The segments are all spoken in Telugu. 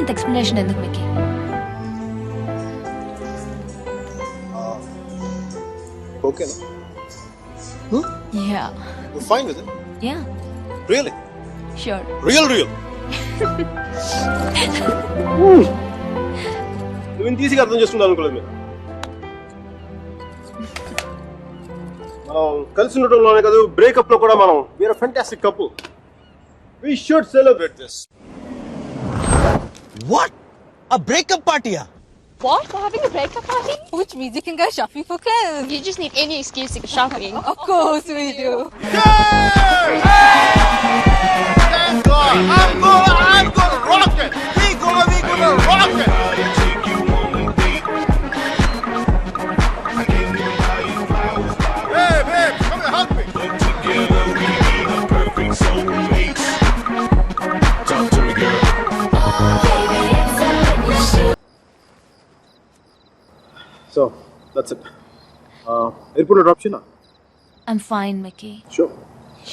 అంత ఎక్స్ప్లెనేషన్ ఎందుకు మీకు? Okay, no? Yeah. You're fine with it? Yeah. Really? Sure. Real. నువ్వు ఇంత ఈజీగా అర్థం చేసుకుందాం అనుకోలేదు మీరు. మనం కలిసి ఉండటంలోనే కాదు, బ్రేకప్ లో కూడా మనం we are fantastic couple. We should celebrate this. What? A breakup party? What? We're having a breakup party? Which means you can go shopping for clothes. You just need any excuse to go shopping. Of course we do. Thank God. I'm gonna rock it. We gonna rock it. Hey, babe, come here, hug me. So, that's it. Airport drop Shina? I'm fine, Mickey. Sure.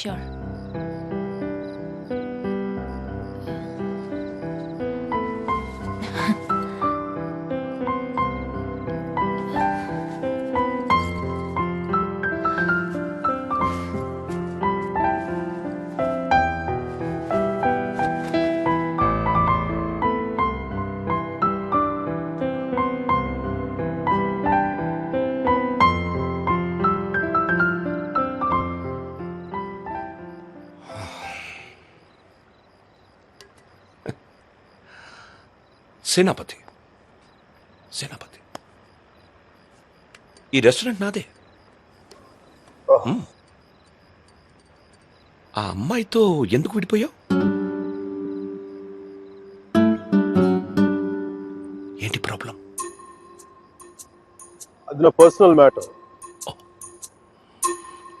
Sure. సేనాపతి ఈ రెస్టారెంట్ నాదే. ఆ అమ్మాయితో ఎందుకు విడిపోయావు? ఏంటి ప్రాబ్లం? అది నా పర్సనల్ మ్యాటర్.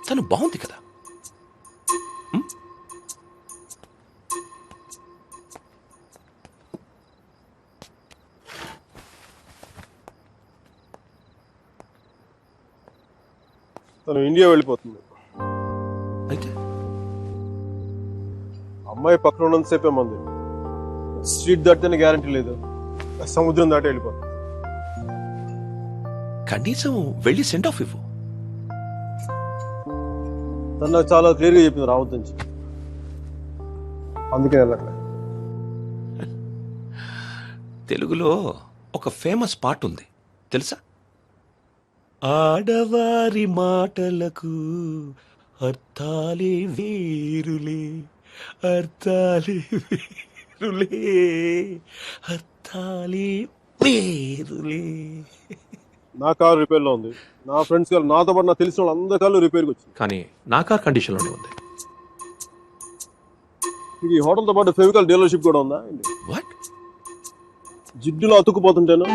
తను బాగుంది కదా. తను ఇండియా వెళ్ళిపోతుంది. అయితే అమ్మాయి పక్కన ఉన్నంతసేపే మంది. స్ట్రీట్ దాటితేనే గ్యారంటీ లేదు, సముద్రం దాటి వెళ్ళిపోతుంది. కనీసం వెళ్ళి సెండ్ ఆఫ్ ఇవ్వు. తను నాకు చాలా క్లియర్గా చెప్పింది రావద్దని చెప్పి. అందుకే వెళ్ళట్లే. తెలుగులో ఒక ఫేమస్ పాట ఉంది తెలుసా? ఆడవారి మాటలకు అర్థాలే వేరులే, అర్థాలే వేరులే, అర్థాలే వేరులే. నా కారు రిపేర్లో ఉంది. నా ఫ్రెండ్స్ కారు, నాతో పాటు నాకు తెలిసిన వాళ్ళు అందరి కార్లు రిపేర్కి వచ్చింది. కానీ నా కార్ కండిషన్లోనే ఉంది. మీకు ఈ హోటల్తో పాటు ఫెవికాల్ డీలర్షిప్ కూడా ఉందా? వాట్? జిడ్డులో అతుక్కుపోతుంటేను.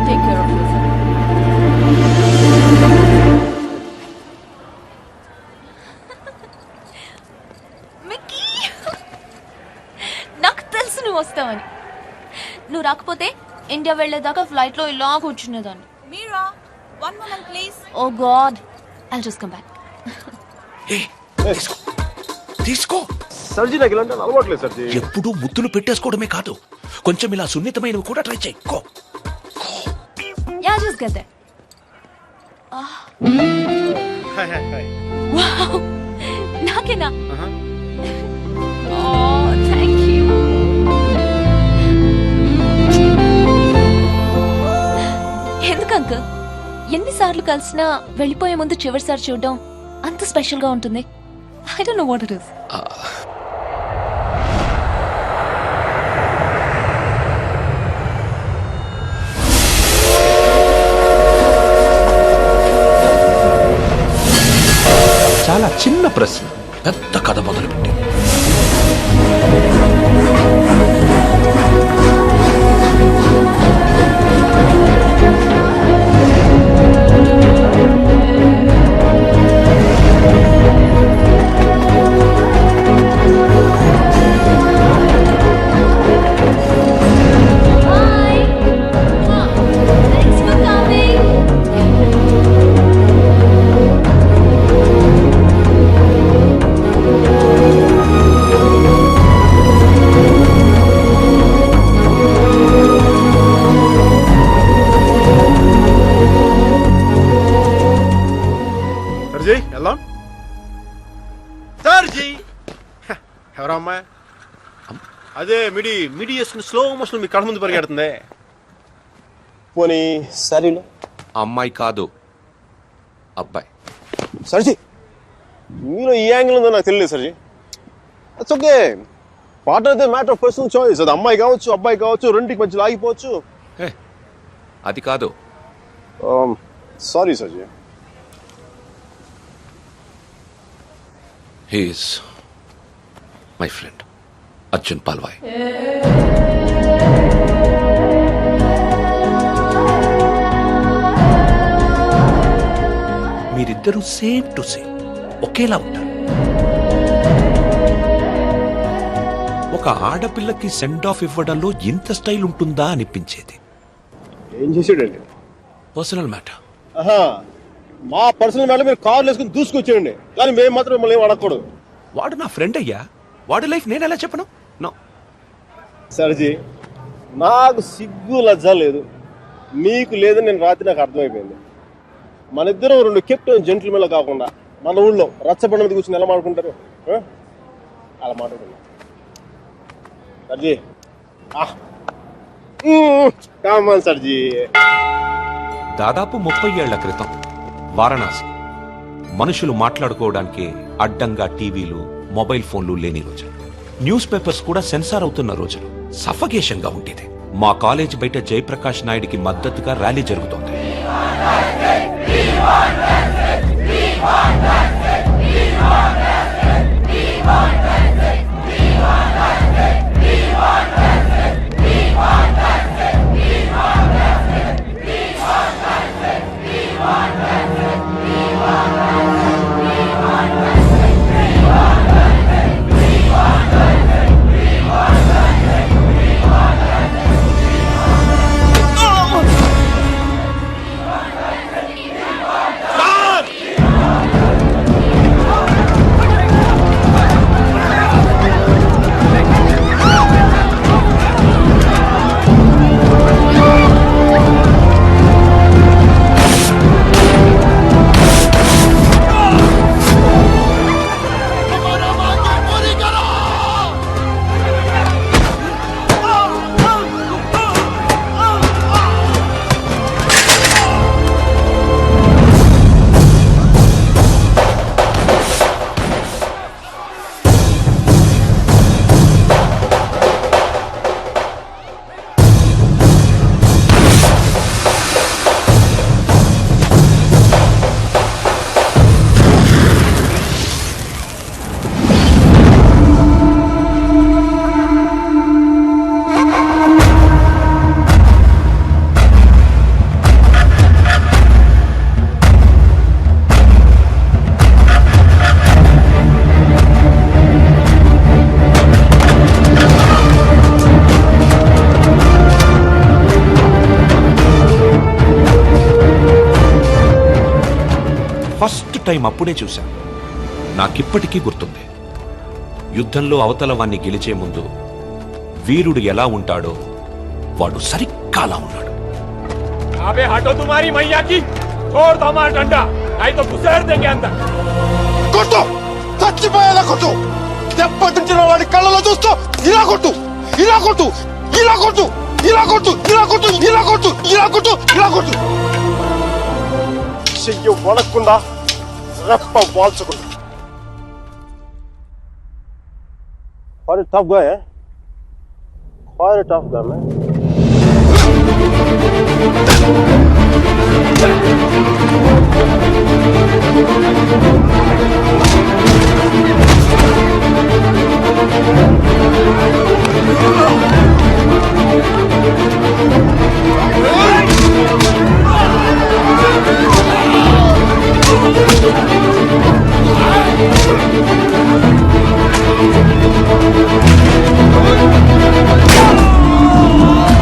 Take care of yourself. Mickey, నాకు తెలుసు నువ్వు వస్తావని. నువ్వు రాకపోతే ఇండియా వెళ్ళేదాకా ఫ్లైట్ లో ఇలా కూర్చునేదాన్ని. Mira, one moment please. Oh God, I'll just come back. తీసుకో. సర్జీ నాకు ఇలాంటి అలవాట్లేదు సర్జీ. ఎప్పుడు ముద్దులు పెట్టేసుకోవడమే కాదు, కొంచెం ఇలా సున్నితమైనవి కూడా ట్రై చేయి. Yeah, just get there. Wow, నాకేనా? Oh, thank you. ఎందుకు అంకుల్ ఎన్నిసార్లు కలిసినా వెళ్ళిపోయే ముందు చివరిసారి చూడడం అంత స్పెషల్ గా ఉంటుంది? I don't know what it is. చాలా చిన్న ప్రశ్న పెద్ద కథ మొదలుపెట్టి. అదే మిడి వేసుకుని స్లో మోషన్ మీ కళ్ళ ముందు పరిగెడుతుంది. పోనీ సరేలో అమ్మాయి కాదు, అబ్బాయి. సర్జీ, మీలో ఈ యాంగిల్ ఉందో నాకు తెలియదు సర్జీ. It's okay. పార్ట్నర్ అయితే మ్యాటర్ ఆఫ్ పర్సనల్ చాయిస్. అది అమ్మాయి కావచ్చు, అబ్బాయి కావచ్చు, రెండింటికి మధ్యలో ఆగిపోవచ్చు. హే, అది కాదు. సారీ సర్జీ. He's my friend Arjun Palvai. మీరిద్దరూ సేమ్ టు సేమ్ ఒకేలా ఉంటారు. ఒక ఆడపిల్లకి సెండ్ ఆఫ్ ఇవ్వడంలో ఇంత స్టైల్ ఉంటుందా అనిపించేది. ఏం చేసాడండి? Personal matter. మా పర్సనల్ మ్యాటర్ మీరు కార్లు వేసుకుని దూసుకొచ్చేయండి, కానీ మేము మాత్రం మిమ్మల్ని ఏం అడగకూడదు. వాడు నా ఫ్రెండ్ అయ్యా, వాడి లైఫ్ నేను ఎలా చెప్పను? నో సర్జీ, నాకు సిగ్గు లజ్జ లేదు, మీకు లేదని నేను రాత్రి నాకు అర్థమైపోయింది. మన ఇద్దరం రెండు కెప్టెన్ జెంట్లమెన్లు కాకుండా మన ఊళ్ళో రచ్చబండ మీద కూర్చొని ఎలా మాట్లాడుకుంటారు? అలా మాట్లాడుకున్నాం సర్జీ. కామన్ సర్జీ. దాదాపు 30 ఏళ్ల క్రితం వారణాసి మనుషులు మాట్లాడుకోవడానికి అడ్డంగా టీవీలు, మొబైల్ ఫోన్లు లేని రోజులు. న్యూస్ పేపర్స్ కూడా సెన్సార్ అవుతున్న రోజులు. సఫకేషన్ గా ఉండేది. మా కాలేజ్ బయట జయప్రకాష్ నాయుడికి మద్దతుగా ర్యాలీ జరుగుతోంది. ఫస్ట్ టైం అప్పుడే చూశాను. నాకిప్పటికీ గుర్తుంది. యుద్ధంలో అవతల వాణ్ణి గెలిచే ముందు వీరుడు ఎలా ఉంటాడో వాడు సరిగ్గా అలా ఉన్నాడు. అబే హటో తుమారీ మయ్యా కి छोड़ दो हमारा डंडा नहीं तो घुसेड़ देंगे अंदर. కొట్టు, చచ్చిపోయేలా కొట్టు. దెబ్బతించిన వాడి కళ్ళలో చూస్తూ ఇలా కొట్టు, ఇలా కొట్టు, ఇలా కొట్టు, ఇలా కొట్టు, ఇలా కొట్టు, ఇలా కొట్టు, ఇలా కొట్టు, ఇలా కొట్టు. చెయ్యి వణకుండా, రెప్ప వాల్చకుండా. Quite a tough guy, eh? Quite a tough guy, man. Oh!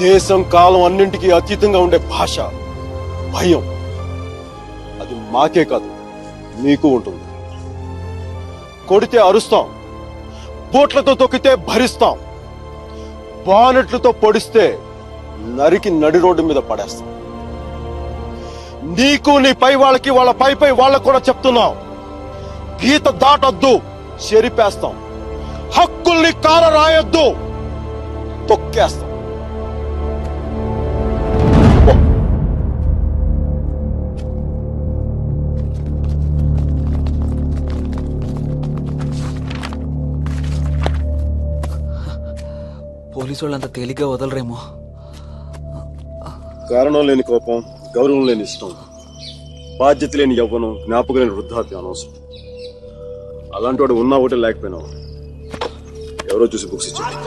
దేశం కాలం అన్నింటికీ అతీతంగా ఉండే భాష భయం. అది మాకే కాదు మీకు ఉంటుంది. కొడితే అరుస్తాం, బోట్లతో తొక్కితే భరిస్తాం, బానెట్లతో పొడిస్తే నరికి నడి రోడ్డు మీద పడేస్తాం. నీకు నీ పై వాళ్ళకి వాళ్ళ పై వాళ్ళకు కూడా చెప్తున్నాం, గీత దాటొద్దు, చెరిపేస్తాం. హక్కుల్ని కాల రాయొద్దు, తొక్కేస్తాం. పోలీసు వాళ్ళు అంత తేలిగ్గా వదలరేమో. కారణం లేని కోపం, గౌరవం లేని ఇష్టం, బాధ్యత లేని యవ్వనం, జ్ఞాపకం లేని వృద్ధాప్యం అనవసరం. అలాంటి వాడు ఉన్నా ఒకటే లేకపోయినా ఎవరో చూసి బుక్స్ ఇచ్చాడు.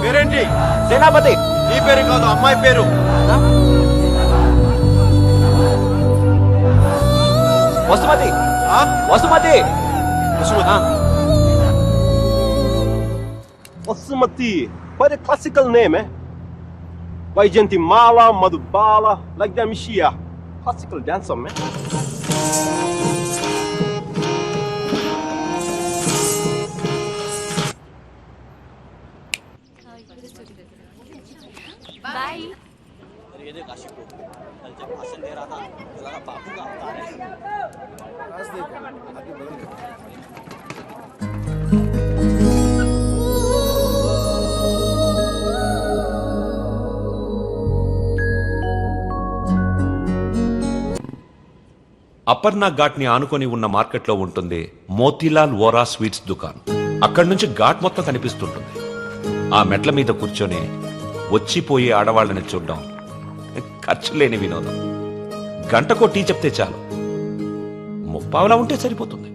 పేరేంటి? సేనాపతి. నీ పేరు కాదు, అమ్మాయి పేరు. Vasumathi. Vasumathi. Basmati, quite a classical name, eh? Vaijanti Mala, Madhubala, like that Mishia. Classical dancer, man. Aparna ghat ని ఆనుకొని ఉన్న మార్కెట్లో ఉంటుంది మోతీలాల్ వోరా స్వీట్స్ దుకాన్. అక్కడి నుంచి ఘాట్ మొత్తం కనిపిస్తుంటుంది. ఆ మెట్ల మీద కూర్చొని వచ్చిపోయే ఆడవాళ్ళని చూడడం ఖర్చు లేని వినోదం. గంటకో టీ చెప్తే చాలు, ముప్పావలా ఉంటే సరిపోతుంది.